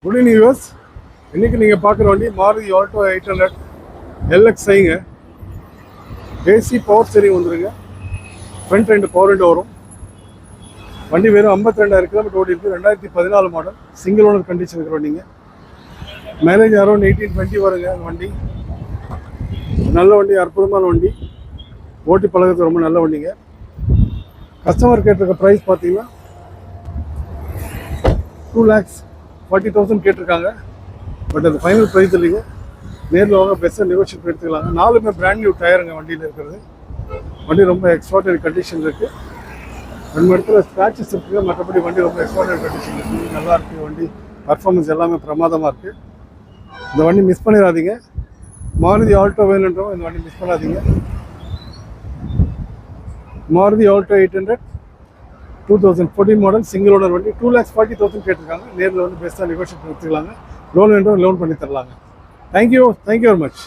Good evening use. இன்றைக்கி நீங்கள் பார்க்குற வண்டி மாருதி ஆல்டோ 800 LXIங்க. ஏசி பவர் ஸ்டீரிங் வந்துருங்க. ஃப்ரண்ட் ரெண்டு பவர் ரெண்டு வரும். வண்டி வெறும் 52,000 கிலோமீட்டர் ஓடி இருக்குது. 2014 மாடல், சிங்கிள் ஓனர் கண்டிஷன் இருக்கிற வண்டிங்க. மைலேஜ் அரௌண்ட் 18-20 வருங்க வண்டி. நல்ல வண்டி, அற்புதமான வண்டி, ஓட்டி பழகிறது ரொம்ப நல்ல வண்டிங்க. கஸ்டமர் கேட்டிருக்க ப்ரைஸ் பார்த்தீங்கன்னா 2,40,000 கேட்டிருக்காங்க. பட் அது ஃபைனல் ப்ரைஸ் இல்லைங்க. நேரில் வாங்க, பெஸ்ட்டாக நெகோஷியேட் எடுத்துக்கலாங்க. 4மே பிராண்ட் நியூ டயருங்க வண்டியில் இருக்கிறது. வண்டி ரொம்ப எக்ஸ்ட்ராடனரி கண்டிஷன் இருக்குது. 2 இடத்துல ஸ்க்ராச்சஸ் இருக்குங்க. மற்றபடி வண்டி ரொம்ப எக்ஸ்ட்ராடனரி கண்டிஷன் இருக்குது. நல்லா இருக்குது வண்டி. பர்ஃபார்மன்ஸ் எல்லாமே பிரமாதமாக இருக்குது. இந்த வண்டி மிஸ் பண்ணிடாதீங்க. மாருதி ஆல்டோ வேணுன்றவங்க இந்த வண்டி மிஸ் பண்ணாதீங்க. Maruti Alto 800 2014 model, single owner வண்டி. 2,40,000 கேட்டிருக்காங்க. நேரில் வந்து பெஸ்ட்டாக நெகோஷியேட் எடுத்துக்கலாங்க. லோன் வேணும், லோன் பண்ணி தரலாங்க. Thank you very much.